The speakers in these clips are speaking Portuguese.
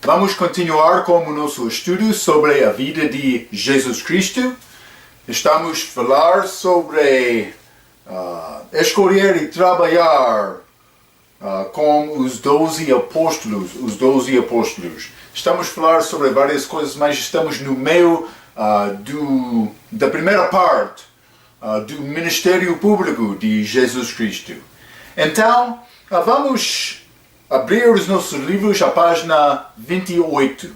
Vamos continuar com o nosso estudo sobre a vida de Jesus Cristo. Estamos a falar sobre escolher e trabalhar com os 12 apóstolos. Estamos a falar sobre várias coisas, mas estamos no meio da primeira parte do ministério público de Jesus Cristo. Então, vamos abrir os nossos livros à página 28.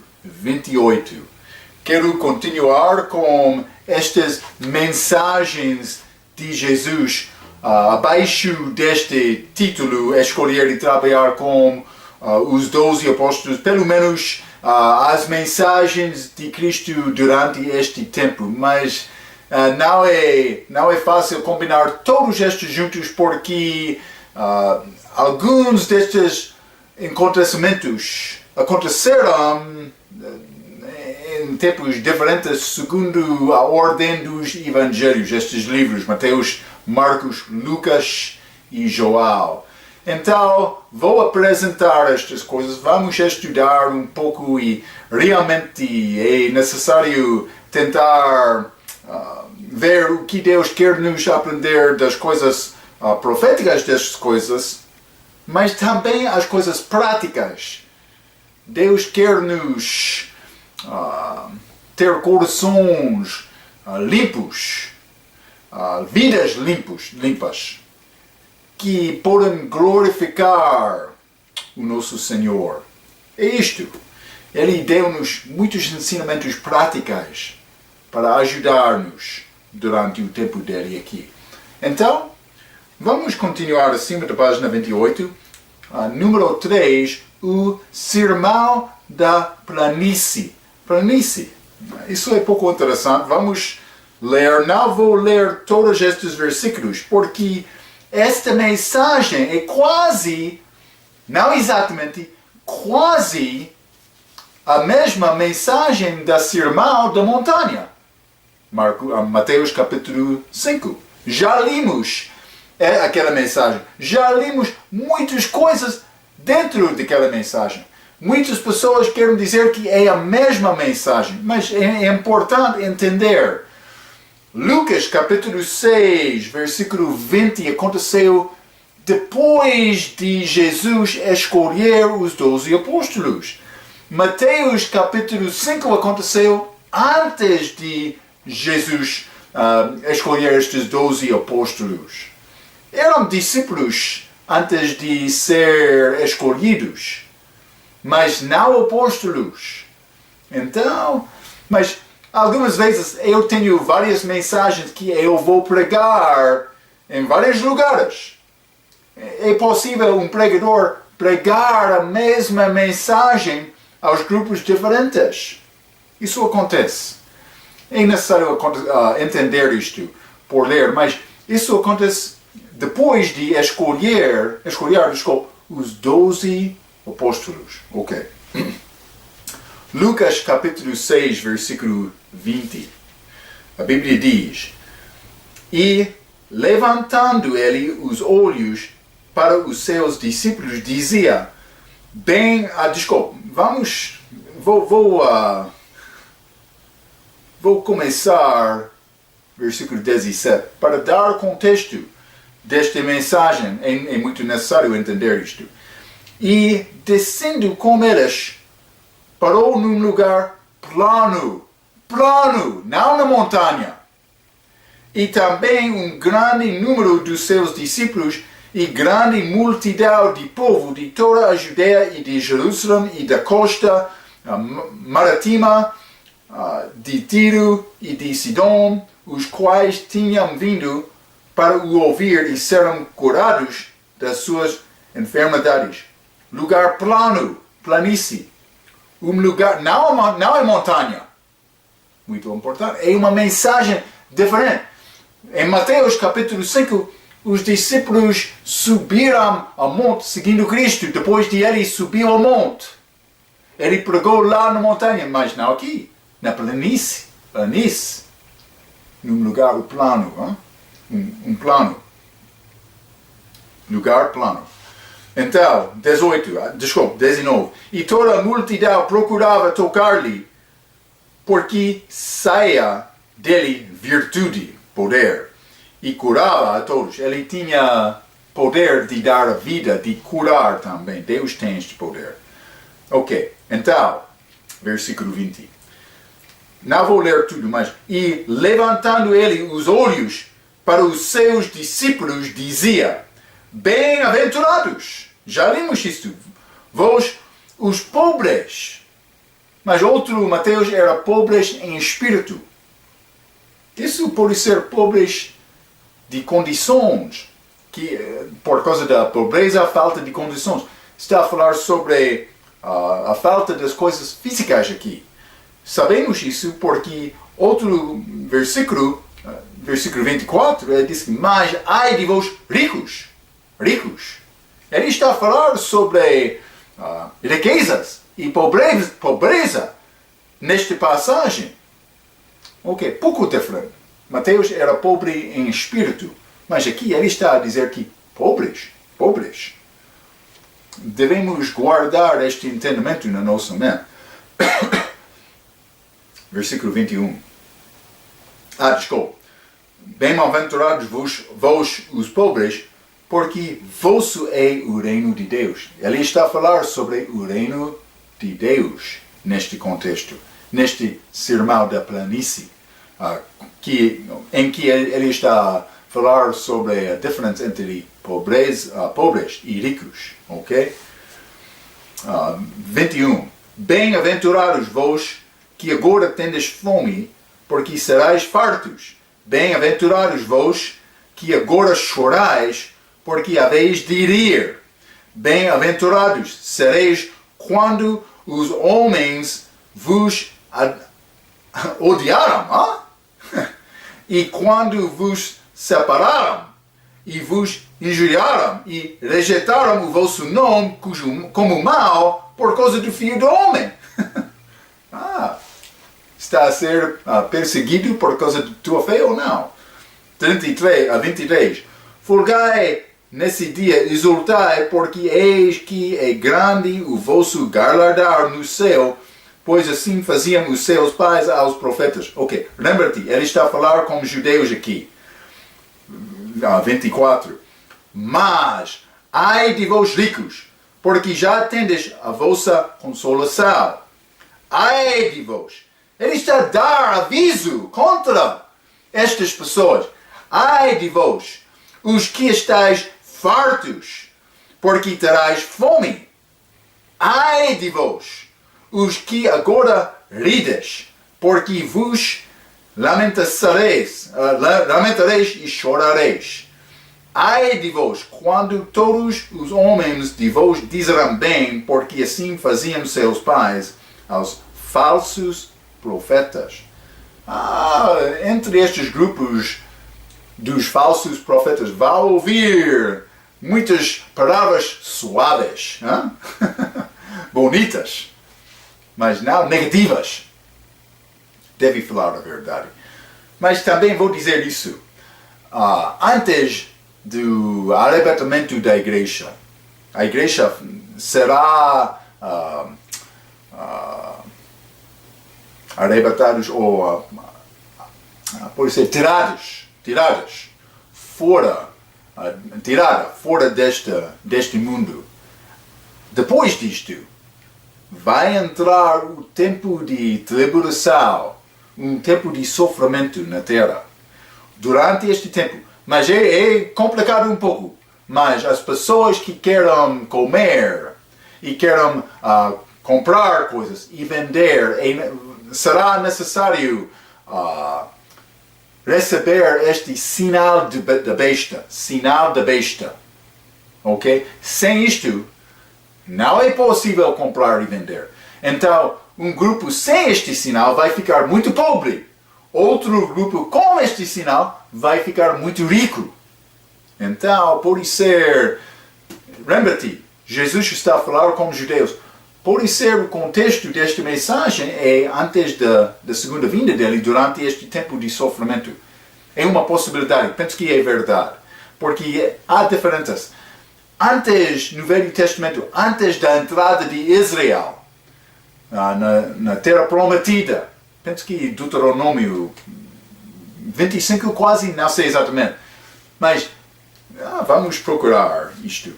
Quero continuar com estas mensagens de Jesus abaixo deste título, escolher e trabalhar com os 12 apóstolos, pelo menos as mensagens de Cristo durante este tempo, mas não é fácil combinar todos estes juntos porque alguns destes acontecimentos aconteceram em tempos diferentes segundo a ordem dos evangelhos, estes livros, Mateus, Marcos, Lucas e João. Então, vou apresentar estas coisas, vamos estudar um pouco e realmente é necessário tentar ver o que Deus quer nos aprender das coisas proféticas destas coisas, mas também as coisas práticas. Deus quer nos ter corações limpos, vidas limpas, que podem glorificar o nosso Senhor. É isto. Ele deu-nos muitos ensinamentos práticos para ajudar-nos durante o tempo dele aqui. Então, vamos continuar acima da página 28, número 3, o Sermão da Planície. Isso é pouco interessante. Vamos ler, não vou ler todos estes versículos, porque esta mensagem é quase, não exatamente, quase a mesma mensagem da Sermão da Montanha. Mateus capítulo 5. Já limos aquela mensagem. Já limos muitas coisas dentro daquela mensagem. Muitas pessoas querem dizer que é a mesma mensagem, mas é importante entender. Lucas capítulo 6, versículo 20, aconteceu depois de Jesus escolher os 12 apóstolos. Mateus capítulo 5 aconteceu antes de Jesus escolher estes 12 apóstolos. Eram discípulos antes de ser escolhidos, mas não apóstolos. Então, mas algumas vezes eu tenho várias mensagens que eu vou pregar em vários lugares. É possível um pregador pregar a mesma mensagem aos grupos diferentes. Isso acontece. É necessário entender isto por ler, mas isso acontece depois de escolher os 12 apóstolos. Ok. Lucas capítulo 6, versículo 20. A Bíblia diz: E levantando ele os olhos para os seus discípulos, dizia: Vou começar versículo 17 para dar contexto desta mensagem. É muito necessário entender isto. E descendo com eles, parou num lugar plano, não na montanha. E também um grande número dos seus discípulos e grande multidão de povo de toda a Judeia e de Jerusalém e da costa marítima de Tiro e de Sidom, os quais tinham vindo para o ouvir e serem curados das suas enfermidades. Lugar plano, planície. Um lugar, não é montanha. Muito importante. É uma mensagem diferente. Em Mateus capítulo 5, os discípulos subiram ao monte seguindo Cristo. Depois de ele subir ao monte, ele pregou lá na montanha, mas não aqui, na planície. Num lugar plano. Um plano. Lugar plano. Então, 19. E toda a multidão procurava tocar-lhe, porque saía dele virtude, poder, e curava a todos. Ele tinha poder de dar a vida, de curar também. Deus tem este poder. Ok, então, versículo 20. Não vou ler tudo, mas... E levantando ele os olhos para os seus discípulos, dizia: bem-aventurados, já lemos isto, vós os pobres. Mas outro Mateus era pobres em espírito. Isso pode ser pobres de condições, que por causa da pobreza, a falta de condições. Está a falar sobre a falta das coisas físicas aqui. Sabemos isso porque outro versículo, versículo 24, ele diz: mas ai de vós ricos. Ele está a falar sobre riquezas e pobreza nesta passagem. Ok, pouco diferente. Mateus era pobre em espírito, mas aqui ele está a dizer que pobres. Devemos guardar este entendimento na nossa mente. Versículo 21. Desculpa. Bem-aventurados vós os pobres, porque vosso é o reino de Deus. Ele está a falar sobre o reino de Deus neste contexto, neste sermão da planície, em que ele está a falar sobre a diferença entre pobres e ricos. Ok? 21. Bem-aventurados vós que agora tendes fome, porque sereis fartos. Bem-aventurados vós que agora chorais, porque haveis de rir. Bem-aventurados sereis quando os homens vos odiaram, e quando vos separaram, e vos injuriaram, e rejeitaram o vosso nome como mal por causa do Filho do Homem. Está a ser perseguido por causa de tua fé ou não? 23. Folgai nesse dia, exultai, porque eis que é grande o vosso galardão no céu, pois assim faziam os seus pais aos profetas. Ok, lembra-te, ele está a falar com os judeus aqui. 24. Mas, ai de vós ricos, porque já tendes a vossa consolação. Ai de vós. Ele está a dar aviso contra estas pessoas. Ai de vós, os que estáis fartos, porque terás fome. Ai de vós, os que agora rides, porque vos lamentareis e chorareis. Ai de vós, quando todos os homens de vós dizerão bem, porque assim faziam seus pais aos falsos profetas. Entre estes grupos dos falsos profetas vão ouvir muitas palavras suaves, bonitas, mas não negativas. Deve falar a verdade. Mas também vou dizer isso. Antes do arrebatamento da igreja, a igreja será arrebatados ou pode ser tiradas fora deste mundo. Depois disto vai entrar o tempo de tribulação, um tempo de sofrimento na terra. Durante este tempo, mas é complicado um pouco, mas as pessoas que querem comer e querem comprar coisas e vender, será necessário receber este sinal da besta, ok? Sem isto, não é possível comprar e vender. Então, um grupo sem este sinal vai ficar muito pobre. Outro grupo com este sinal vai ficar muito rico. Então, pode ser... Lembra-te, Jesus está a falar com os judeus. Pode ser o contexto desta mensagem é antes da segunda vinda dele, durante este tempo de sofrimento. É uma possibilidade, penso que é verdade. Porque há diferenças. antes, no Velho Testamento, antes da entrada de Israel na Terra Prometida. Penso que Deuteronômio 25 quase, não sei exatamente. Mas vamos procurar isto.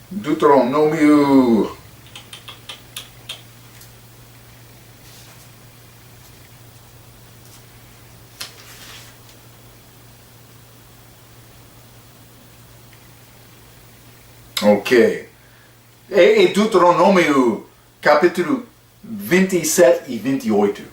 Deuteronômio... Ok. É Deuteronômio capítulo 27 e 28.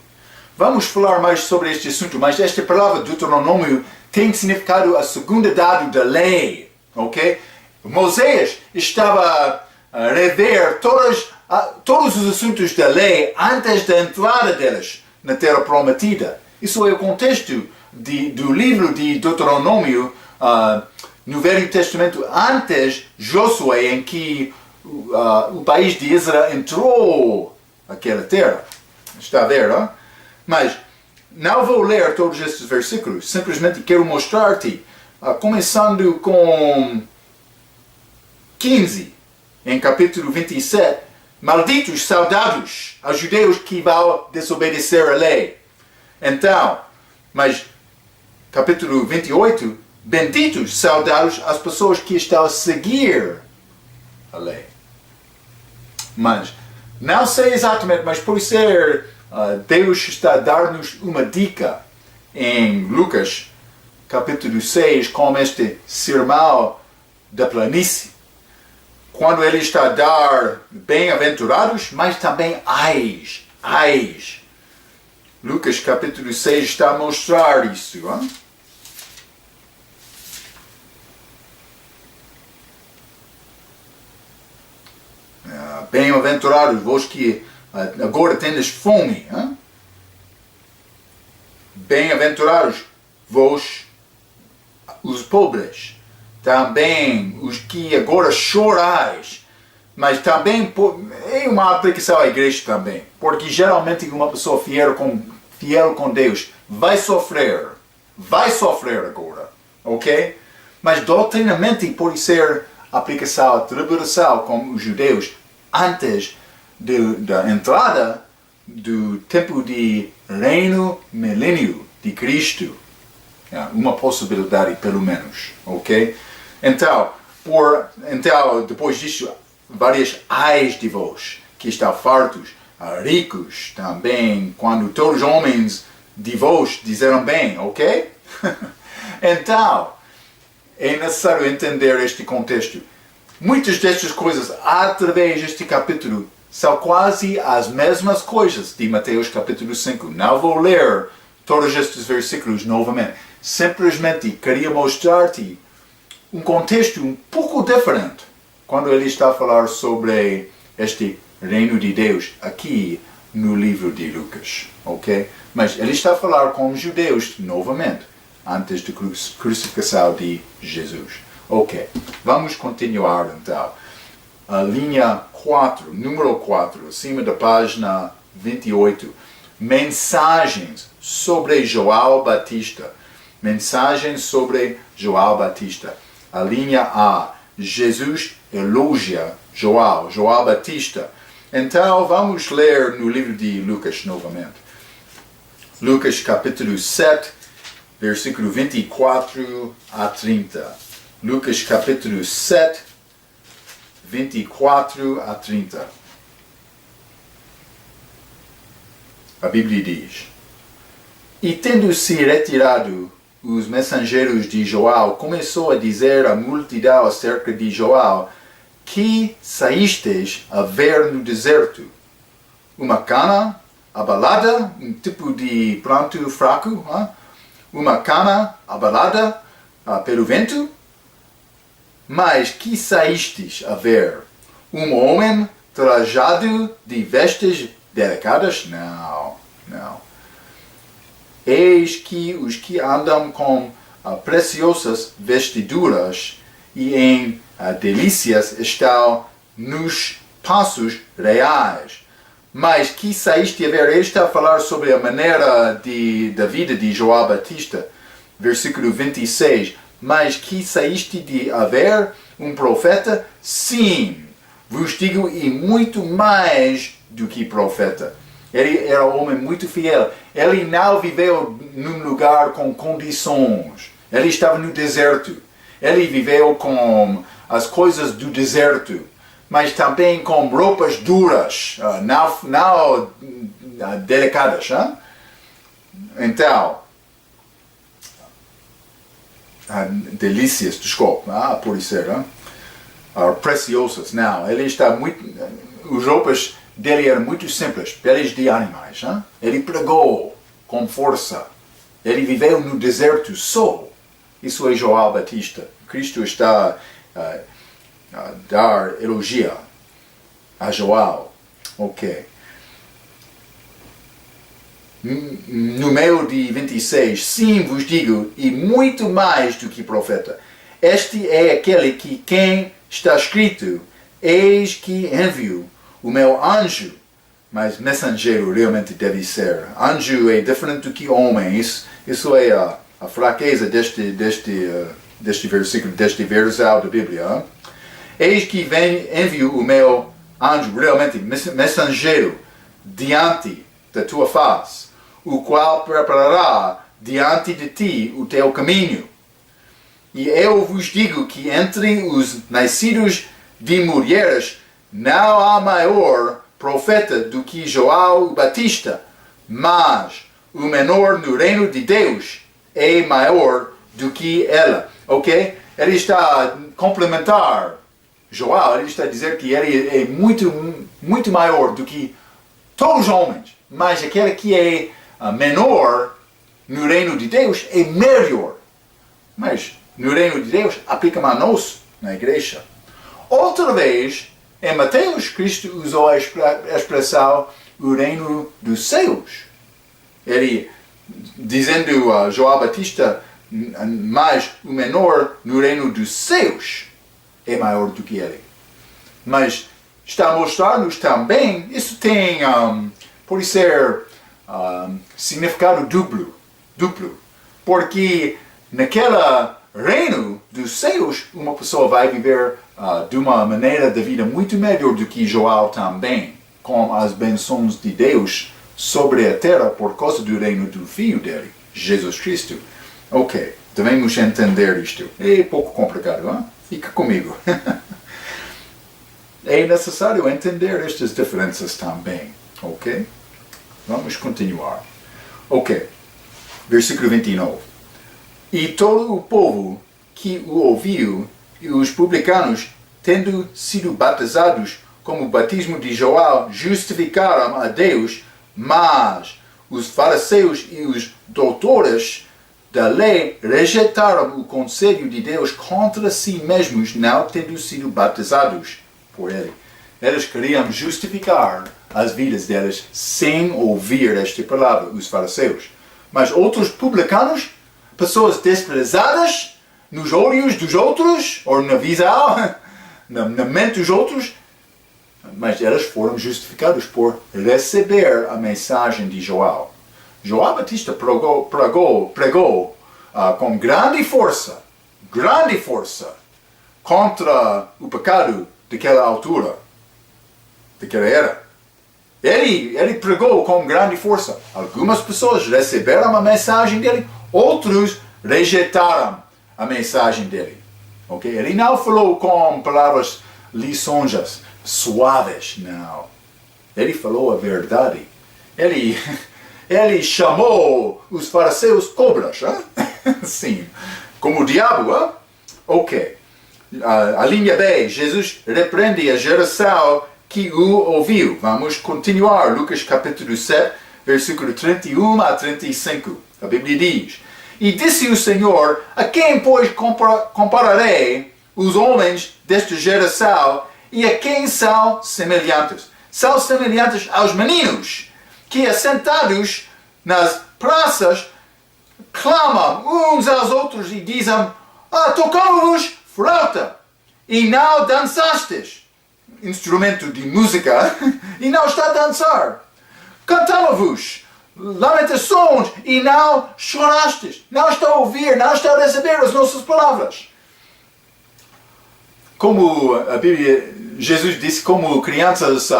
Vamos falar mais sobre este assunto, mas esta palavra Deuteronômio tem significado a segunda dado da lei. Ok? Moisés estava a rever todos os assuntos da lei antes da entrada delas na Terra Prometida. Isso é o contexto do livro de Deuteronômio no Velho Testamento, antes Josué, em que o país de Israel entrou naquela terra. Está a ver, não? Mas não vou ler todos estes versículos, simplesmente quero mostrar-te, começando com 15, em capítulo 27, malditos, saudados aos judeus que vão desobedecer a lei. Então, mas capítulo 28, benditos, saudados as pessoas que estão a seguir a lei. Mas, não sei exatamente, mas por ser Deus está a dar-nos uma dica em Lucas, capítulo 6, como este sermão da planície. Quando ele está a dar bem-aventurados, mas também ais. Lucas, capítulo 6, está a mostrar isso. Hein? Bem-aventurados vós que agora tendes fome. Hein? Bem-aventurados vós, os pobres. Também os que agora chorais. Mas também é uma aplicação à igreja também. Porque geralmente uma pessoa fiel com Deus vai sofrer agora. Ok? Mas doutrinamente pode ser aplicação à tribulação como os judeus antes da entrada do tempo de reino milênio de Cristo. Uma possibilidade, pelo menos. Ok? Então, depois disso, várias ais de vós, que estão fartos, ricos também, quando todos os homens de vós disseram bem, ok? Então, é necessário entender este contexto. Muitas destas coisas, através deste capítulo, são quase as mesmas coisas de Mateus capítulo 5. Não vou ler todos estes versículos novamente. Simplesmente queria mostrar-te um contexto um pouco diferente quando ele está a falar sobre este reino de Deus aqui no livro de Lucas. Ok? Mas ele está a falar com os judeus novamente, antes da crucificação de Jesus. Ok, vamos continuar então. A linha 4, número 4, acima da página 28. Mensagens sobre João Batista. Mensagens sobre João Batista. A linha A. Jesus elogia João Batista. Então vamos ler no livro de Lucas novamente. Lucas capítulo 7, versículo 24 a 30. Lucas capítulo 7, 24 a 30. A Bíblia diz: E tendo-se retirado os mensageiros de João, começou a dizer à multidão acerca de João: Que saístes a ver no deserto? Uma cana abalada, um tipo de pranto fraco, uma cana abalada pelo vento? Mas que saístes a ver? Um homem trajado de vestes delicadas? Não. Eis que os que andam com preciosas vestiduras e em delícias estão nos passos reais. Mas que saíste a ver? Ele está a falar sobre a maneira da vida de João Batista. Versículo 26. mas que saíste de haver um profeta? Sim, vos digo, e muito mais do que profeta. Ele era um homem muito fiel. Ele não viveu num lugar com condições. Ele estava no deserto. Ele viveu com as coisas do deserto, mas também com roupas duras, não delicadas. Hein? Então, delícias, desculpa, por isso era, preciosas. Não, ele está muito, as roupas dele eram muito simples, peles de animais. Hein? Ele pregou com força. Ele viveu no deserto só. Isso é João Batista. Cristo está a dar elogio a João. Ok. No meio de 26, sim vos digo, e muito mais do que profeta. Este é aquele que quem está escrito, eis que envio o meu anjo. Mas mensageiro realmente deve ser. Anjo é diferente do que homem. Isso é a fraqueza deste versículo, deste versal da Bíblia. Eis que envio o meu anjo, realmente mensageiro, diante da tua face, o qual preparará diante de ti o teu caminho. E eu vos digo que entre os nascidos de mulheres não há maior profeta do que João Batista, mas o menor no reino de Deus é maior do que ela. Ok? Ele está a complementar João, ele está a dizer que ele é muito maior do que todos os homens, mas aquele que é menor no reino de Deus é melhor. Mas no reino de Deus aplica-me a nós, na igreja. Outra vez, em Mateus, Cristo usou a expressão o reino dos céus. Ele, dizendo a João Batista, mas o menor no reino dos céus é maior do que ele. Mas está a mostrar-nos também, isso tem, pode ser significado duplo, porque naquele reino dos céus, uma pessoa vai viver de uma maneira de vida muito melhor do que João também, com as bênçãos de Deus sobre a terra por causa do reino do Filho dele, Jesus Cristo. Ok, devemos entender isto. É pouco complicado, hein? Fica comigo. É necessário entender estas diferenças também, ok? Vamos continuar. Ok, versículo 29. E todo o povo que o ouviu, e os publicanos, tendo sido batizados como o batismo de João, justificaram a Deus, mas os fariseus e os doutores da lei rejeitaram o conselho de Deus contra si mesmos, não tendo sido batizados por ele. Eles queriam justificar as vidas deles sem ouvir esta palavra, os fariseus. Mas outros publicanos, pessoas desprezadas nos olhos dos outros, ou na visão, na mente dos outros, mas eles foram justificados por receber a mensagem de João. João Batista pregou com grande força, contra o pecado daquela altura, daquela era. Ele pregou com grande força. Algumas pessoas receberam a mensagem dele, outros rejeitaram a mensagem dele. Okay? Ele não falou com palavras lisonjas, suaves, não. Ele falou a verdade. Ele chamou os fariseus cobras. Sim, como o diabo. Hein? Ok. A linha B, Jesus repreende a geração que o ouviu. Vamos continuar. Lucas capítulo 7, versículo 31 a 35. A Bíblia diz: E disse o Senhor, a quem, pois, compararei os homens desta geração e a quem são semelhantes? São semelhantes aos meninos que, assentados nas praças, clamam uns aos outros e dizem: tocamos-vos flauta e não dançastes. Instrumento de música e não está a dançar. Cantamos-vos lamentações e não chorastes. Não está a ouvir, não está a receber as nossas palavras. Como a Bíblia, Jesus disse, como crianças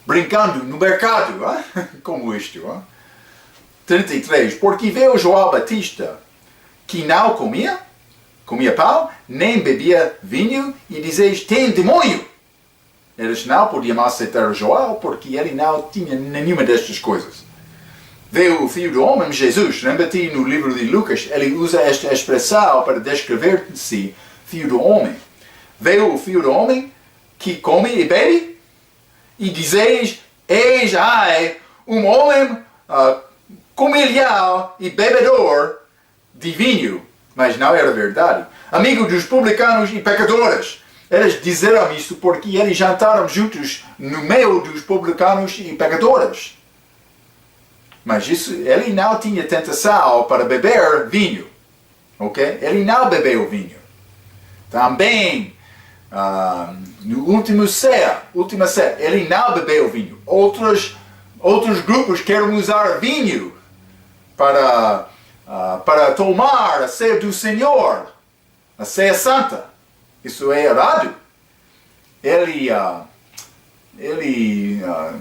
brincando no mercado, como isto. 33. Porque veio João Batista, que não comia pão, nem bebia vinho, e dizeis, tem demônio. Eles não podiam aceitar João, porque ele não tinha nenhuma destas coisas. Veio o Filho do Homem, Jesus. Lembra-te no livro de Lucas, ele usa esta expressão para descrever-se Filho do Homem. Veio o Filho do Homem, que come e bebe, e dizeis, eis aí um homem comilhão e bebedor de vinho. Mas não era verdade. Amigo dos publicanos e pecadores. Eles disseram isto porque eles jantaram juntos no meio dos publicanos e pecadores. Mas ele não tinha tentação para beber vinho. Ok? Ele não bebeu vinho. Também, no última ceia, ele não bebeu vinho. Outros grupos querem usar vinho para tomar a ceia do Senhor, a ceia santa. Isso é errado. Ele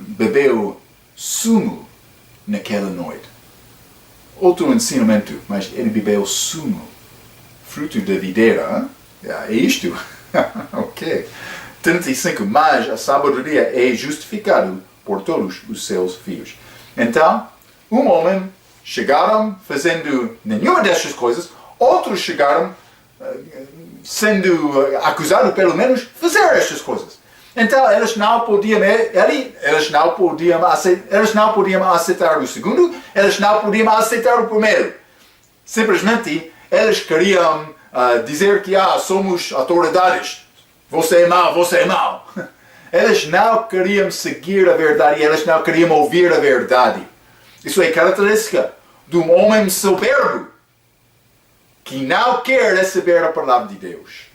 bebeu sumo naquela noite. Outro ensinamento, mas ele bebeu sumo, fruto da videira. É isto? Ok. 35. Mas a sabedoria é justificada por todos os seus filhos. Então, um homem chegaram fazendo nenhuma destas coisas, outros chegaram sendo acusados, pelo menos, de fazer estas coisas. Então, eles não podiam aceitar o segundo, eles não podiam aceitar o primeiro. Simplesmente, eles queriam dizer que somos autoridades. Você é mau, você é mau. Eles não queriam seguir a verdade, eles não queriam ouvir a verdade. Isso é característica de um homem soberbo que não quer receber a palavra de Deus.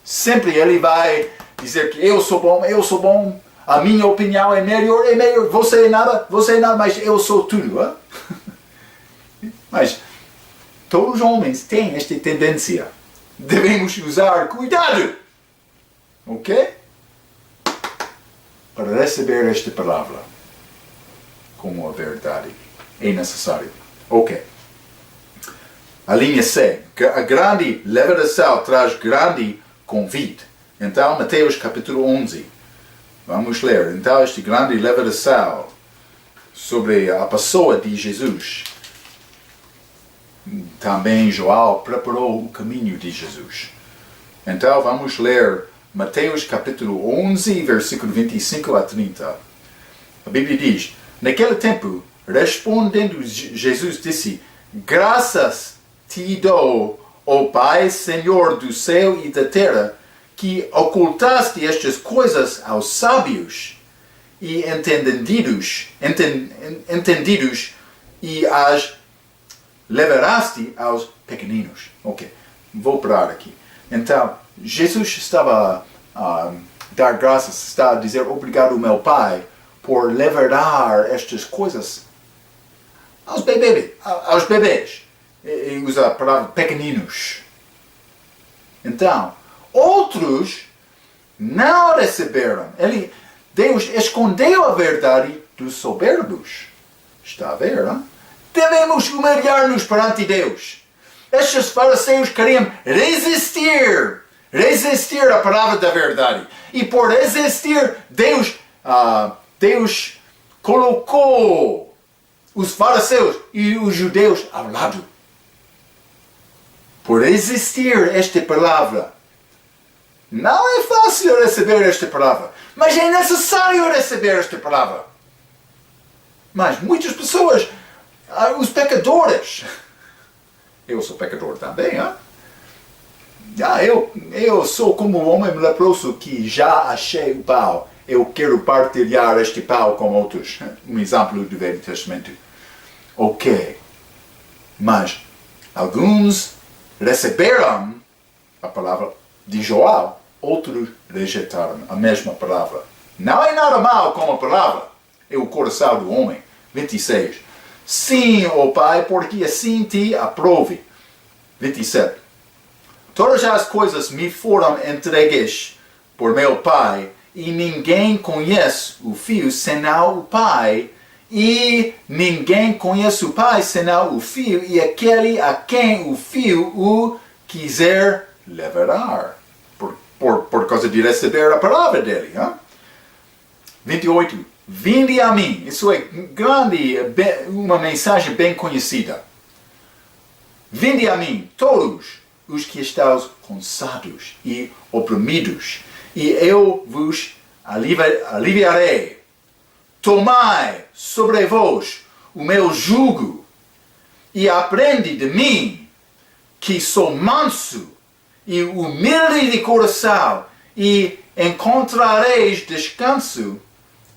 Sempre ele vai dizer que eu sou bom, a minha opinião é melhor, você é nada, mas eu sou tudo. Mas todos os homens têm esta tendência. Devemos usar cuidado. Ok? Para receber esta palavra como a verdade. É necessário. Ok. A linha C. A grande revelação traz grande convite. Então, Mateus capítulo 11. Vamos ler. Então, esta grande revelação sobre a pessoa de Jesus. Também João preparou o caminho de Jesus. Então, vamos ler Mateus capítulo 11, versículo 25 a 30. A Bíblia diz, naquele tempo, respondendo Jesus disse, graças te dou, ó Pai, Senhor do céu e da terra, que ocultaste estas coisas aos sábios e entendidos e as levaraste aos pequeninos. Ok, vou parar aqui. Então, Jesus estava a dar graças, está a dizer obrigado meu Pai por levar estas coisas aos bebês. E usa a palavra pequeninos. Então, outros não receberam. Deus escondeu a verdade dos soberbos. Está a ver, não? Devemos humilhar-nos perante Deus. Estes fariseus queriam resistir à palavra da verdade. E por resistir, Deus colocou os fariseus e os judeus ao lado. Por resistir a esta palavra. Não é fácil receber esta palavra, mas é necessário receber esta palavra. Mas muitas pessoas, os pecadores, eu sou pecador também, hein? Eu sou como o homem leproso que já achei o pau. Eu quero partilhar este pau com outros. Um exemplo do Velho Testamento. Ok. Mas alguns receberam a palavra de João. Outros rejeitaram a mesma palavra. Não é nada mal com a palavra. É o coração do homem. 26. Sim, ó Pai, porque assim te aprove. 27. Todas as coisas me foram entregues por meu Pai, e ninguém conhece o Filho senão o Pai, e ninguém conhece o Pai senão o Filho, e aquele a quem o Filho o quiser levar, por causa de receber a palavra dele. Hein? 28. Vinde a mim. Isso é grande, uma mensagem bem conhecida. Vinde a mim, todos os que estáis cansados e oprimidos, e eu vos aliviarei. Tomai sobre vós o meu jugo e aprende de mim, que sou manso e humilde de coração, e encontrareis descanso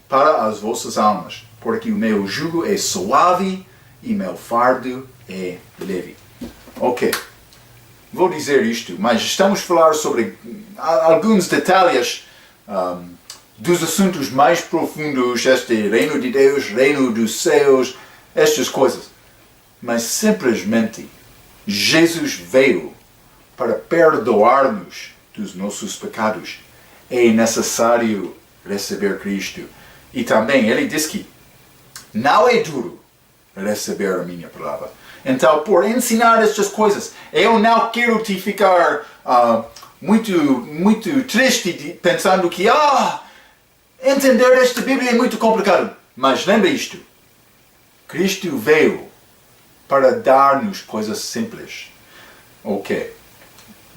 para as vossas almas, porque o meu jugo é suave e meu fardo é leve. Ok, vou dizer isto, mas estamos a falar sobre alguns detalhes dos assuntos mais profundos, este reino de Deus, reino dos céus, estas coisas. Mas simplesmente Jesus veio para perdoar-nos dos nossos pecados. É necessário receber Cristo. E também ele diz que não é duro receber a minha palavra. Então, por ensinar estas coisas, eu não quero te ficar muito triste pensando que entender esta Bíblia é muito complicado. Mas lembre isto. Cristo veio para dar-nos coisas simples. Ok.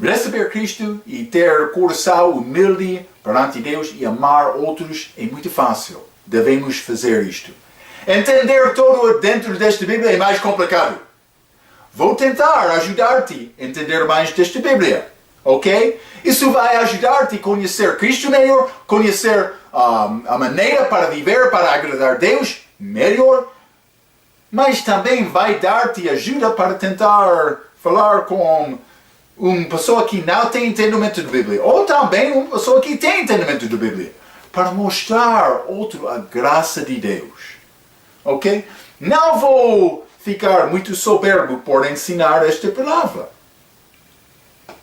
Receber Cristo e ter coração humilde perante Deus e amar outros é muito fácil. Devemos fazer isto. Entender todo dentro desta Bíblia é mais complicado. Vou tentar ajudar-te a entender mais desta Bíblia. Ok? Isso vai ajudar-te a conhecer Cristo melhor, conhecer a maneira para viver, para agradar a Deus melhor, mas também vai dar-te ajuda para tentar falar com uma pessoa que não tem entendimento da Bíblia, ou também uma pessoa que tem entendimento da Bíblia, para mostrar outro a graça de Deus. Ok? Não vou ficar muito soberbo por ensinar esta palavra.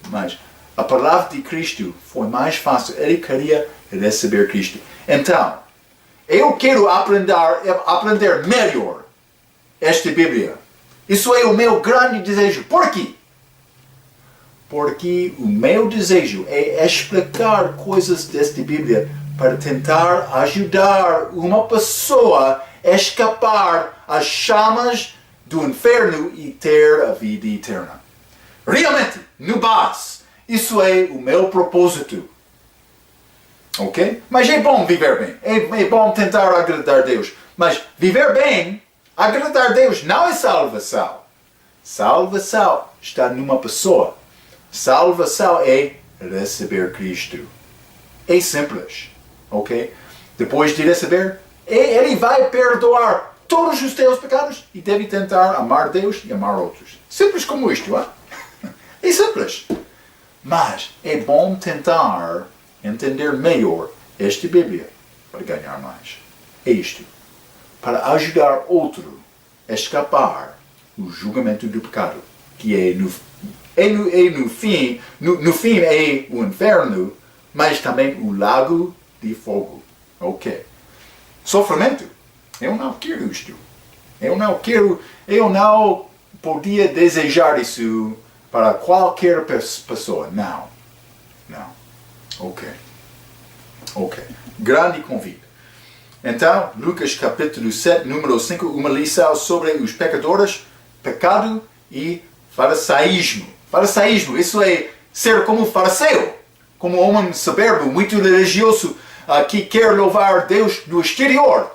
Mas a palavra de Cristo foi mais fácil. Ele queria receber Cristo. Então, eu quero aprender melhor esta Bíblia. Isso é o meu grande desejo. Por quê? Porque o meu desejo é explicar coisas desta Bíblia para tentar ajudar uma pessoa a escapar às chamas do inferno e ter a vida eterna. Realmente, no base, isso é o meu propósito. Ok? Mas é bom viver bem. É bom tentar agradar a Deus. Mas viver bem, agradar a Deus não é salvação. Salvação está numa pessoa. Salvação é receber Cristo. É simples. Ok? Depois de receber, Ele vai perdoar todos os teus pecados e deve tentar amar Deus e amar outros. Simples como isto, hein? É simples. Mas é bom tentar entender melhor esta Bíblia para ganhar mais. É isto. Para ajudar outro a escapar do julgamento do pecado, que é no fim é o inferno, mas também o lago de fogo. Ok. Sofrimento. Eu não quero isto. Eu não podia desejar isso para qualquer pessoa. Não. Ok. Grande convite. Então, Lucas capítulo 7, número 5, uma lição sobre os pecadores, pecado e farisaísmo. Farisaísmo, isso é ser como fariseu, como homem soberbo, muito religioso, que quer louvar Deus no exterior.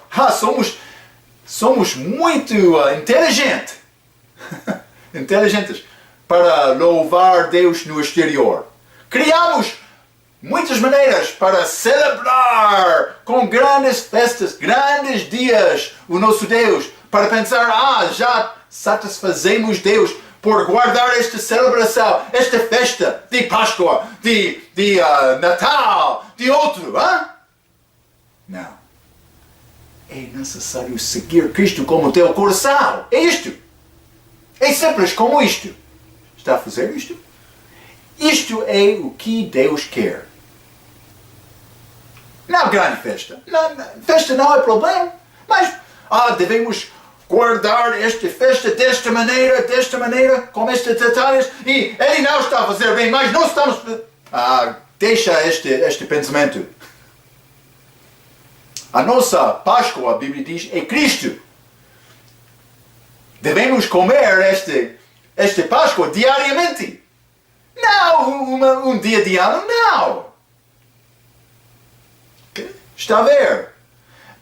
Somos muito inteligentes para louvar Deus no exterior. Criamos muitas maneiras para celebrar com grandes festas, grandes dias o nosso Deus, para pensar, já satisfazemos Deus por guardar esta celebração, esta festa de Páscoa, de Natal, de outro. Não. é necessário seguir Cristo como teu coração. É isto. É simples como isto. Está a fazer isto? Isto é o que Deus quer. Não grande festa. Festa não é problema. Mas devemos guardar esta festa desta maneira, com estes detalhes, e ele não está a fazer bem, mas nós estamos... deixa este pensamento. A nossa Páscoa, a Bíblia diz, é Cristo. Devemos comer esta Páscoa diariamente. Não um dia de ano, não. Está a ver?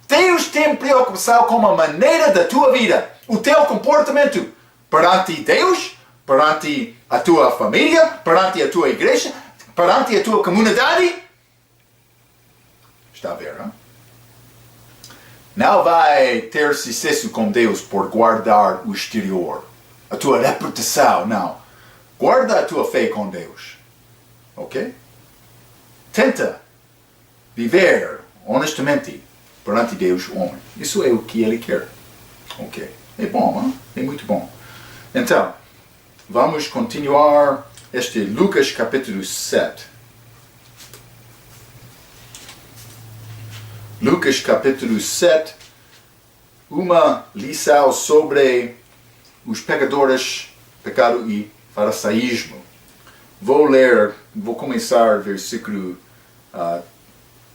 Deus tem preocupação com a maneira da tua vida, o teu comportamento perante Deus, perante a tua família, perante a tua igreja, perante a tua comunidade. Está a ver, não? Não vai ter sucesso com Deus por guardar o exterior, a tua reputação, não. Guarda a tua fé com Deus, ok? Tenta viver honestamente perante Deus, homem. Isso é o que Ele quer. Ok. É bom, hein? É muito bom. Então, vamos continuar este Lucas capítulo 7. Lucas capítulo 7. Uma lição sobre os pecadores, pecado e farisaísmo. Vou começar versículo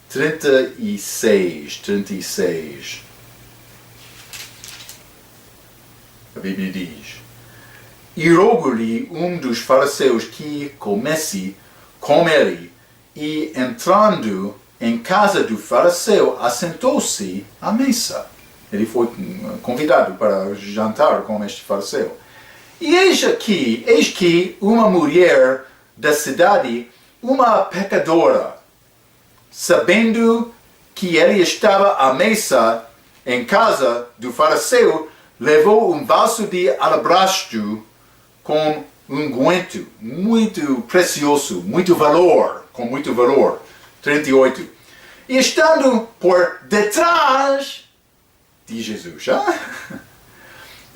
36. A Bíblia diz: E rogou-lhe um dos fariseus que comesse com ele, e entrando em casa do fariseu, assentou-se à mesa. Ele foi convidado para jantar com este fariseu. E eis que uma mulher da cidade, uma pecadora, sabendo que ele estava à mesa em casa do fariseu, levou um vaso de alabastro com unguento muito precioso, com muito valor. 38. E estando por detrás de Jesus,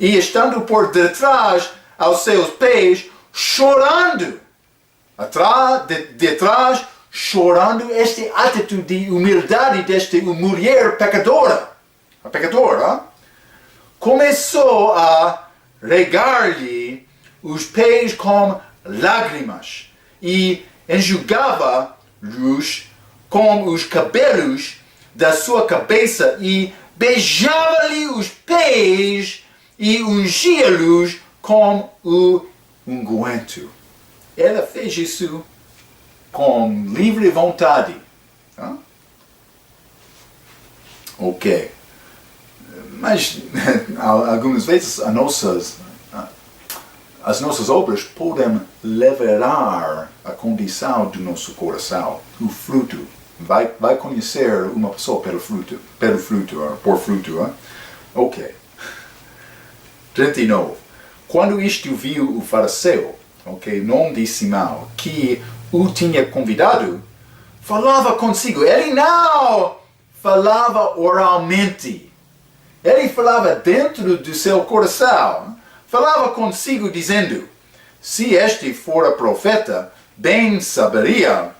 e estando por detrás aos seus pés, chorando, detrás, chorando, esta atitude de humildade desta mulher pecadora, a pecadora, começou a regar-lhe os pés com lágrimas e enxugava-lhes com os cabelos da sua cabeça e beijava-lhe os pés e ungia-los com o unguento. Ela fez isso com livre vontade. Ok. Mas algumas vezes as nossas obras podem revelar a condição do nosso coração, o fruto. Vai conhecer uma pessoa por fruto. Ok. 39. Quando isto viu o fariseu, nome de Simão, que o tinha convidado, falava consigo. Ele não falava oralmente. Ele falava dentro do seu coração. Falava consigo dizendo: se este fora profeta, bem saberia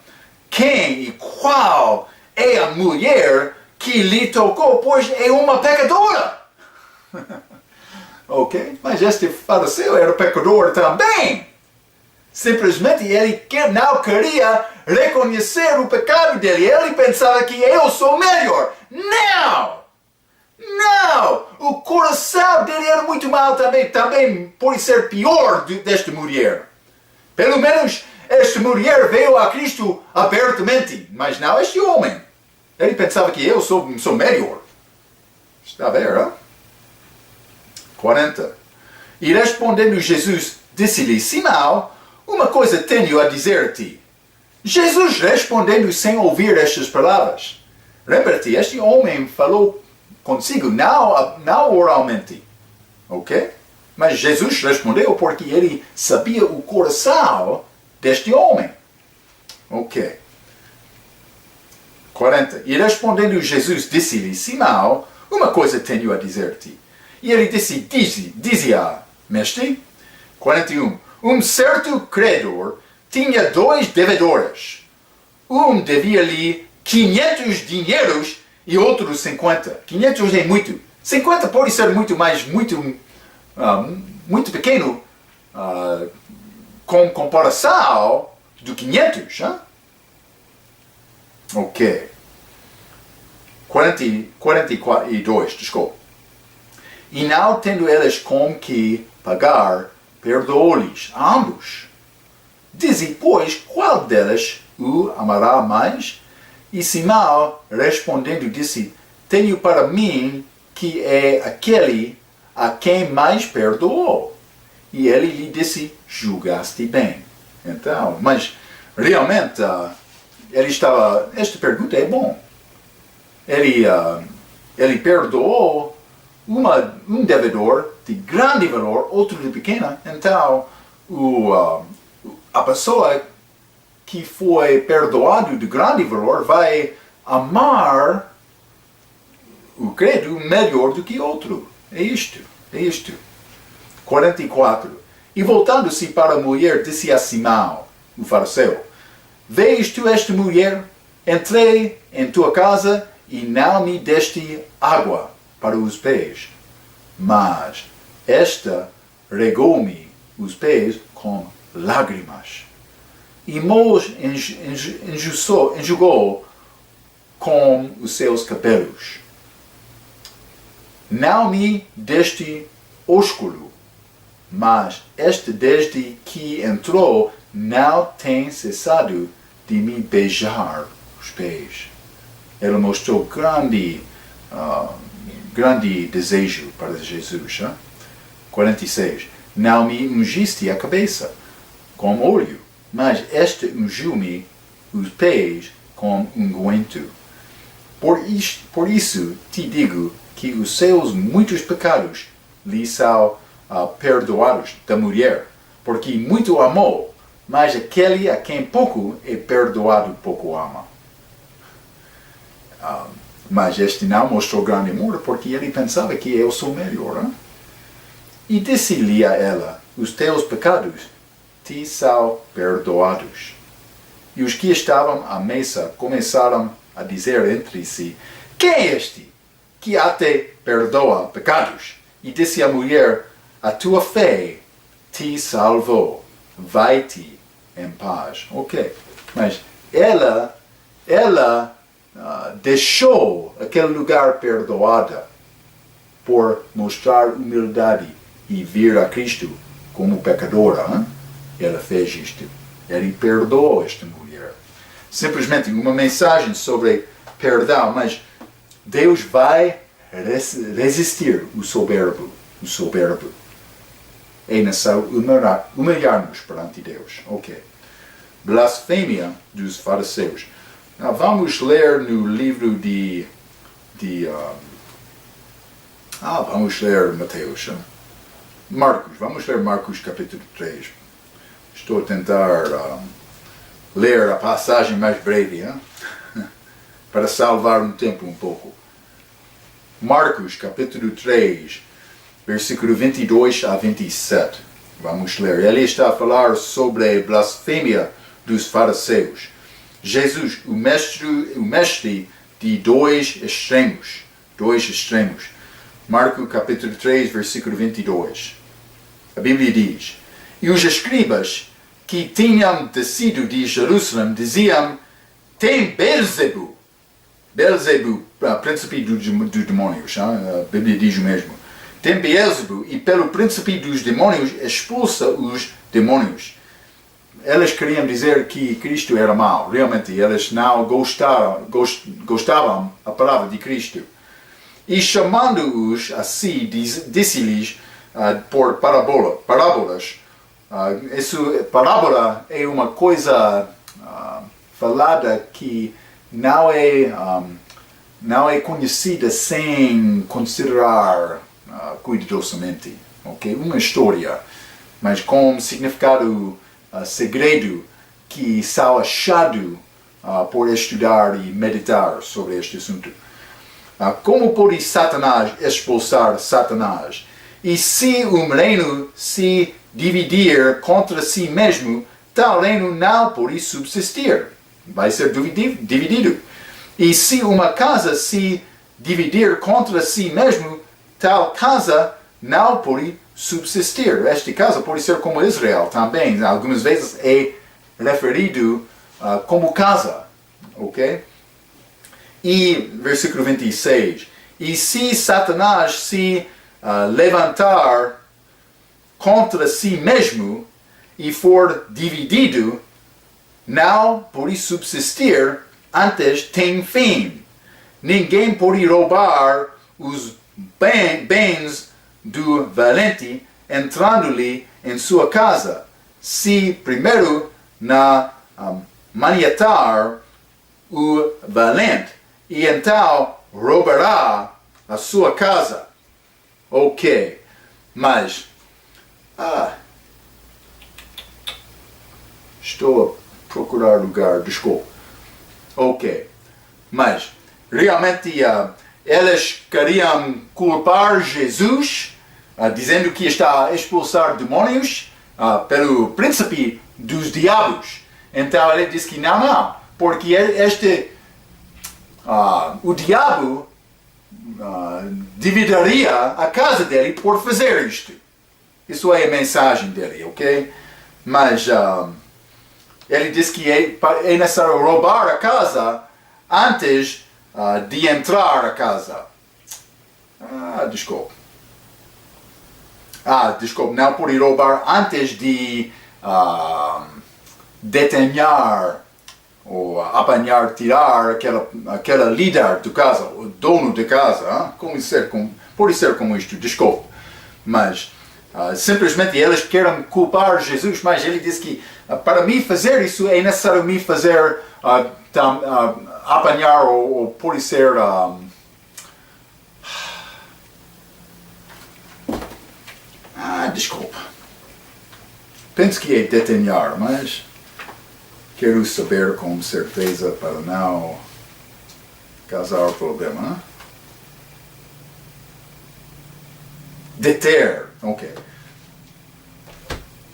quem e qual é a mulher que lhe tocou, pois é uma pecadora. Ok? Mas este fariseu era pecador também. Simplesmente ele não queria reconhecer o pecado dele. Ele pensava que eu sou melhor. Não! O coração dele era muito mau também. Também pode ser pior desta mulher. Pelo menos esta mulher veio a Cristo abertamente. Mas não este homem. Ele pensava que eu sou melhor. Está a ver, hein? 40. E respondendo Jesus, disse-lhe: Simão, uma coisa tenho a dizer-te. Jesus respondendo sem ouvir estas palavras. Lembra-te, este homem falou consigo, não oralmente. Ok? Mas Jesus respondeu porque ele sabia o coração deste homem. Ok. 40. E respondendo Jesus, disse-lhe: Simão, uma coisa tenho a dizer-te. E ele dizia, mestre, 41, certo credor tinha 2 devedores. Devia-lhe 500 dinheiros e outro 50. 500 é muito. 50 pode ser muito, mas muito pequeno com comparação do 500. Hein? Ok. 42, desculpa. E não tendo eles com que pagar, perdoou-lhes a ambos. Dize, pois, qual deles o amará mais? E Simão, respondendo, disse, tenho para mim que é aquele a quem mais perdoou. E ele lhe disse, julgaste bem. Então, mas realmente, esta pergunta é bom. Ele perdoou um devedor de grande valor, outro de pequena. Então, a pessoa que foi perdoado de grande valor vai amar o credo melhor do que outro. É isto. 44. E voltando-se para a mulher, disse a Simão, o fariseu, vês tu esta mulher? Entrei em tua casa e não me deste água para os pés, mas esta regou-me os pés com lágrimas e mos enxugou com os seus cabelos. Não me deste ósculo, mas este desde que entrou não tem cessado de me beijar os pés. Ela mostrou grande desejo para Jesus. 46. Não me ungiste a cabeça com óleo, mas este ungiu-me os pés com unguento. Por isso te digo que os seus muitos pecados lhe são perdoados da mulher, porque muito amou, mas aquele a quem pouco é perdoado, pouco ama. Mas este não mostrou grande amor, porque ele pensava que eu sou melhor. Hein? E disse-lhe a ela, os teus pecados te são perdoados. E os que estavam à mesa começaram a dizer entre si, quem é este que até perdoa pecados? E disse a mulher, a tua fé te salvou, vai-te em paz. Ok, mas ela deixou aquele lugar perdoada por mostrar humildade e vir a Cristo como pecadora. Hein? Ela fez isto. Ele perdoou esta mulher. Simplesmente uma mensagem sobre perdão, mas Deus vai resistir o soberbo. É necessário humilhar-nos perante Deus. Ok. Blasfêmia dos fariseus. Vamos ler no livro vamos ler Mateus. Marcos. Vamos ler Marcos capítulo 3. Estou a tentar ler a passagem mais breve, para salvar um tempo um pouco. Marcos capítulo 3, versículo 22 a 27. Vamos ler. Ele está a falar sobre a blasfêmia dos fariseus. Jesus, o mestre de dois extremos. Marcos capítulo 3, versículo 22. A Bíblia diz, e os escribas que tinham descido de Jerusalém diziam, tem Beelzebu, príncipe dos demônios, a Bíblia diz o mesmo. Tem Beelzebu e pelo príncipe dos demônios expulsa os demônios. Eles queriam dizer que Cristo era mau. Realmente, eles não gostavam da palavra de Cristo. E chamando-os a si, disse-lhes por parábolas. Parábola é uma coisa falada que não é conhecida sem considerar cuidadosamente. Okay? Uma história, mas com significado segredo que são achado por estudar e meditar sobre este assunto. como pode Satanás expulsar Satanás? E se um reino se dividir contra si mesmo, tal reino não pode subsistir. Vai ser dividido. E se uma casa se dividir contra si mesmo, tal casa não pode subsistir. Esta casa pode ser como Israel também. Algumas vezes é referido como casa. Ok? E versículo 26. E se Satanás se levantar contra si mesmo e for dividido, não pode subsistir, antes tem fim. Ninguém pode roubar os bens do valente entrando-lhe em sua casa, se primeiro maniatar o valente, e então roubará a sua casa. Ok, mas estou a procurar lugar, desculpa. Ok, mas realmente eles queriam culpar Jesus, dizendo que está a expulsar demônios pelo príncipe dos diabos. Então ele diz que não, porque o diabo dividiria a casa dele por fazer isto. Isso é a mensagem dele, ok? Mas ele diz que é necessário roubar a casa antes de entrar a casa. Desculpe, não pode roubar antes de detenhar ou apanhar, tirar aquela líder da casa, o dono da casa. Pode ser como isto, desculpe. Mas simplesmente eles querem culpar Jesus, mas ele diz que para mim fazer isso é necessário me fazer apanhar ou pode ser desculpa. Penso que é detenhar, mas quero saber com certeza para não causar problema. Deter, ok.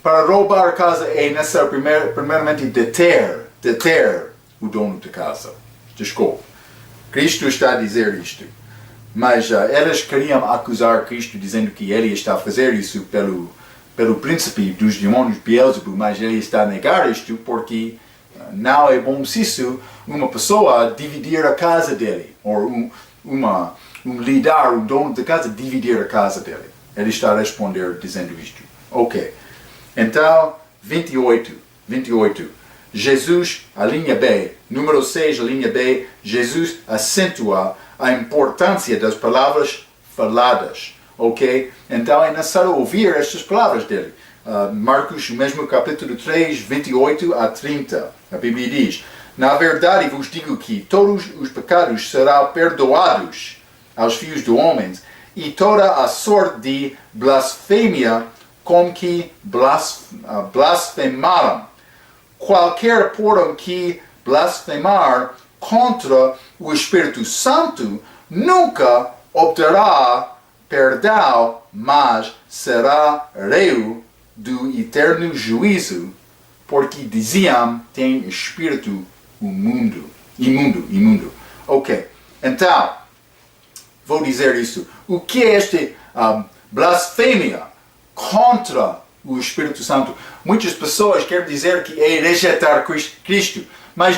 Para roubar a casa é necessário primeiramente deter o dono da casa. Desculpe. Cristo está a dizer isto. Mas eles queriam acusar Cristo dizendo que ele está a fazer isso pelo príncipe dos demônios Beelzebub, mas ele está a negar isto porque não é bom se uma pessoa dividir a casa dele, ou um líder, um dono da casa dividir a casa dele. Ele está a responder dizendo isto. Ok. Então, 28. Jesus, a linha B. Número 6, a linha B. Jesus acentua a importância das palavras faladas. Ok? Então é necessário ouvir estas palavras dele. Marcos, mesmo capítulo 3, 28 a 30. A Bíblia diz: na verdade vos digo que todos os pecados serão perdoados aos filhos do homem, e toda a sorte de blasfêmia com que blasfemaram. Qualquer porém que blasfemar contra o Espírito Santo nunca obterá perdão, mas será réu do eterno juízo, porque diziam, tem espírito imundo. Ok, então, vou dizer isso. O que é esta blasfêmia contra o Espírito Santo? Muitas pessoas querem dizer que é rejeitar Cristo, mas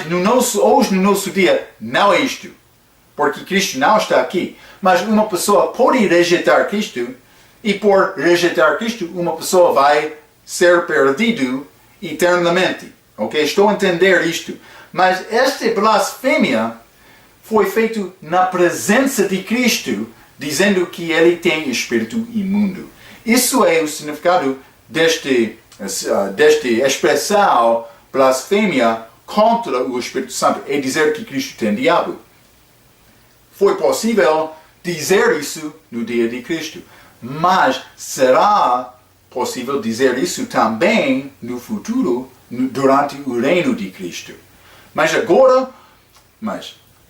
hoje no nosso dia não é isto, porque Cristo não está aqui. Mas uma pessoa pode rejeitar Cristo, e por rejeitar Cristo, uma pessoa vai ser perdido eternamente. Ok? Estou a entender isto. Mas esta blasfêmia foi feita na presença de Cristo, dizendo que ele tem espírito imundo. Isso é o significado desta expressão blasfêmia contra o Espírito Santo. É dizer que Cristo tem diabo. Foi possível dizer isso no dia de Cristo. Mas será possível dizer isso também no futuro, durante o reino de Cristo. Mas agora,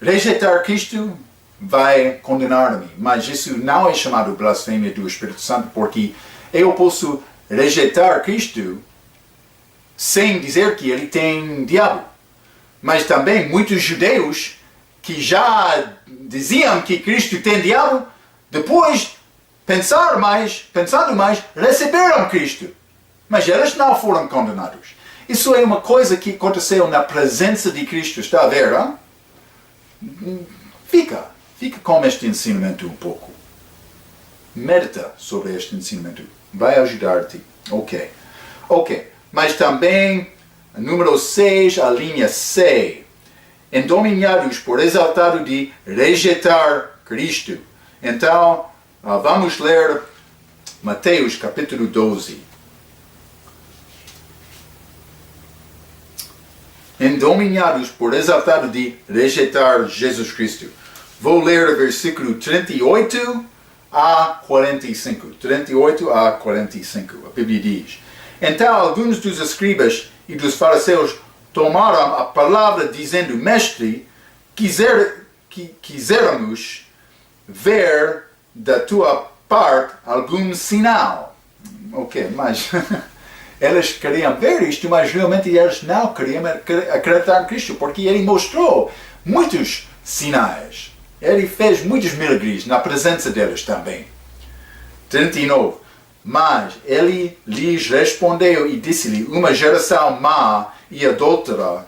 rejeitar Cristo vai condenar-me. Mas isso não é chamado blasfêmia do Espírito Santo, porque eu posso rejeitar Cristo sem dizer que ele tem diabo. Mas também muitos judeus que já diziam que Cristo tem diabo, depois, pensando mais, receberam Cristo. Mas eles não foram condenados. Isso é uma coisa que aconteceu na presença de Cristo, está a ver? Hein? Fica com este ensinamento um pouco. Medita sobre este ensinamento. Vai ajudar-te. Ok. Mas também, número 6, a linha C. Endominados por exaltado de rejeitar Cristo. Então, vamos ler Mateus capítulo 12. Endominados por exaltado de rejeitar Jesus Cristo. Vou ler o versículo 38 a 45. 38 a 45. A Bíblia diz: Então alguns dos escribas e dos fariseus tomaram a palavra dizendo: Mestre, quisermos ver da tua parte algum sinal. Mas eles queriam ver isto, mas realmente eles não queriam acreditar em Cristo, porque ele mostrou muitos sinais. Ele fez muitos milagres na presença deles também. 39. Mas ele lhes respondeu e disse-lhe: Uma geração má e adúltera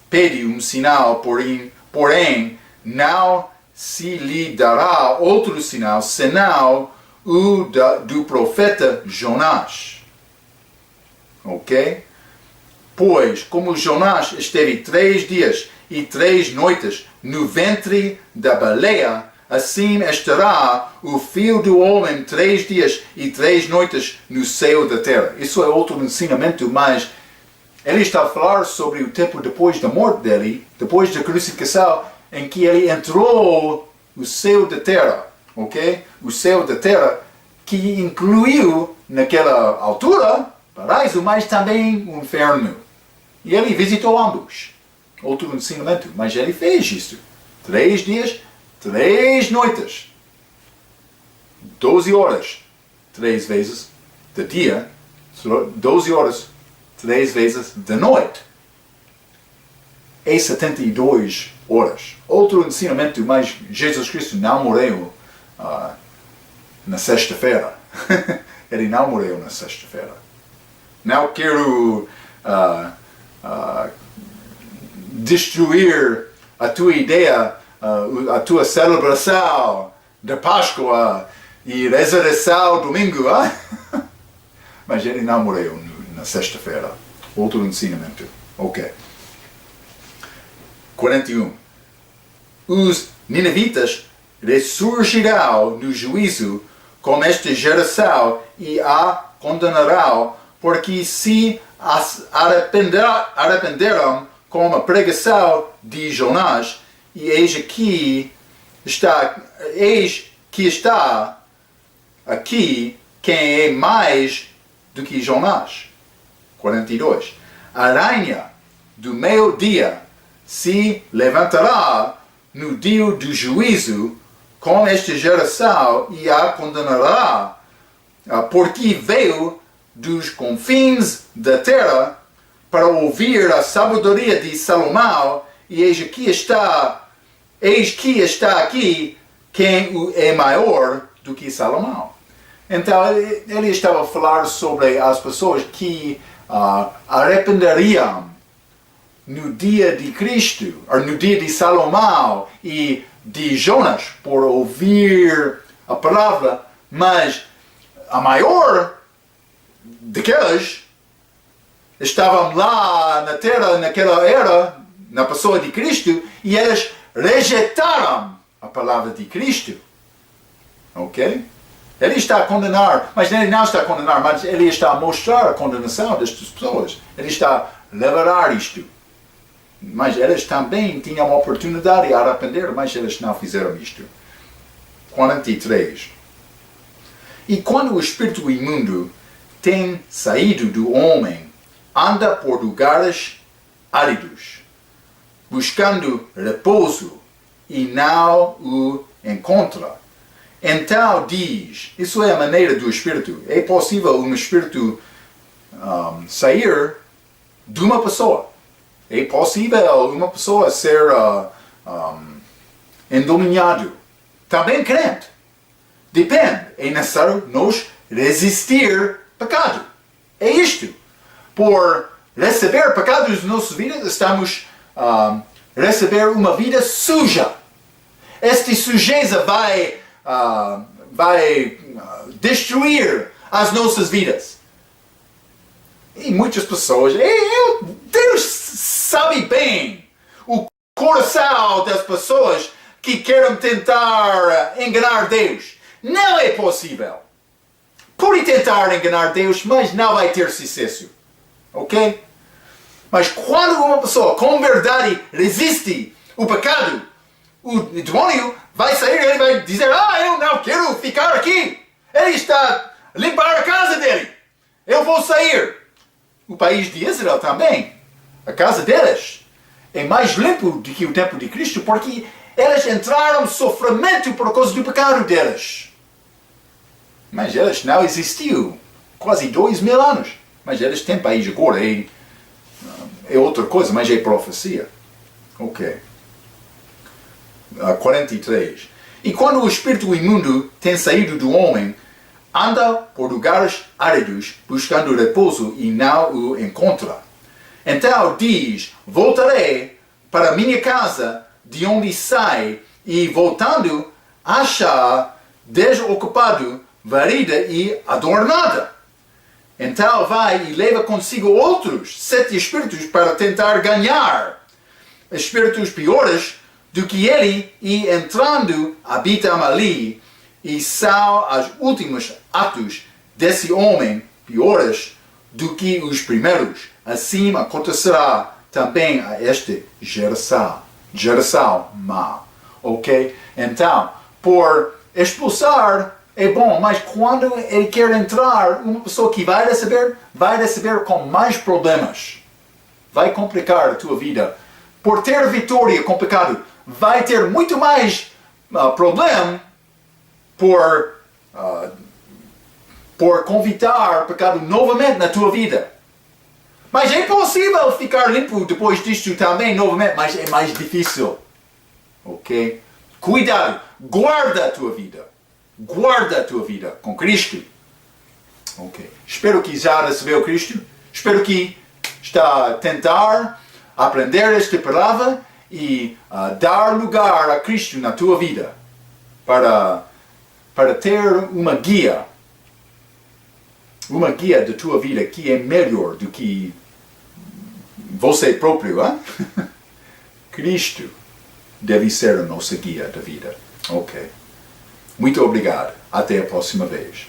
pede um sinal, porém não se lhe dará outro sinal, senão o do profeta Jonás. Pois, como Jonás esteve 3 dias e 3 noites no ventre da baleia, assim estará o Filho do Homem 3 dias e 3 noites no seio da terra. Isso é outro ensinamento, mas ele está a falar sobre o tempo depois da morte dele, depois da crucificação, em que ele entrou no seio da terra. O seio da terra que incluiu, naquela altura, paraíso, mas também o inferno. E ele visitou ambos. Outro ensinamento, mas ele fez isso. 3 dias, 3 noites. 12 horas, 3 vezes de dia, 12 horas, 3 vezes de noite. É 72 horas. Outro ensinamento, mas Jesus Cristo não morreu na sexta-feira. Ele não morreu na sexta-feira. Não quero destruir a tua ideia, a tua celebração da Páscoa e ressurreição domingo. Mas ele não morreu na sexta-feira. Outro ensinamento. 41. Os ninivitas ressurgirão no juízo com esta geração e a condenarão, porque se arrependeram com a pregação de Jonás, e eis que está aqui quem é mais do que Jonás. 42. A rainha do meio-dia se levantará no dia do juízo com esta geração e a condenará, porque veio dos confins da terra para ouvir a sabedoria de Salomão, e eis que está aqui quem é maior do que Salomão. Então ele estava a falar sobre as pessoas que arrependeriam no dia de Cristo, ou no dia de Salomão e de Jonas, por ouvir a palavra, mas a maior daqueles estavam lá na terra, naquela era, na pessoa de Cristo, e eles rejeitaram a palavra de Cristo. Ele está a condenar, mas ele não está a condenar, mas ele está a mostrar a condenação destas pessoas. Ele está a levar isto. Mas eles também tinham a oportunidade de arrepender, mas eles não fizeram isto. 43. E quando o espírito imundo tem saído do homem, anda por lugares áridos, buscando repouso, e não o encontra. Então diz, isso é a maneira do Espírito. É possível um Espírito sair de uma pessoa. É possível uma pessoa ser endominado. Também crente. Depende. É necessário nós resistir pecado. É isto. Por receber pecados nas nossas vidas, estamos receber uma vida suja. Esta sujeza vai destruir as nossas vidas. E muitas pessoas, Deus sabe bem o coração das pessoas que querem tentar enganar Deus. Não é possível. Pode tentar enganar Deus, mas não vai ter sucesso. Ok? Mas quando uma pessoa com verdade resiste o pecado, o demônio vai sair e ele vai dizer: eu não quero ficar aqui. Ele está a limpar a casa dele. Eu vou sair. O país de Israel também. A casa deles é mais limpo do que o templo de Cristo, porque eles entraram em sofrimento por causa do pecado deles. Mas eles não existiu quase 2000 anos. Mas eles têm país agora. É outra coisa, mas é profecia. Ok. 43. E quando o espírito imundo tem saído do homem, anda por lugares áridos, buscando repouso e não o encontra. Então diz: voltarei para minha casa, de onde sai, e voltando, acha desocupado, varrida e adornada. Então vai e leva consigo outros 7 espíritos para tentar ganhar. Espíritos piores do que ele, e entrando habitam ali, e são os últimos atos desse homem piores do que os primeiros. Assim acontecerá também a esta geração má. Ok? Então, por expulsar é bom, mas quando ele quer entrar, uma pessoa que vai receber com mais problemas. Vai complicar a tua vida. Por ter vitória com o pecado, vai ter muito mais problema por convidar o pecado novamente na tua vida. Mas é possível ficar limpo depois disto também novamente, mas é mais difícil. Ok? Cuidado, guarda a tua vida. Guarda a tua vida com Cristo. Ok. Espero que já recebeu Cristo. Espero que está a tentar aprender esta palavra e dar lugar a Cristo na tua vida. Para ter uma guia da tua vida que é melhor do que você próprio. Hein? Cristo deve ser a nossa guia da vida. Ok. Muito obrigado. Até a próxima vez.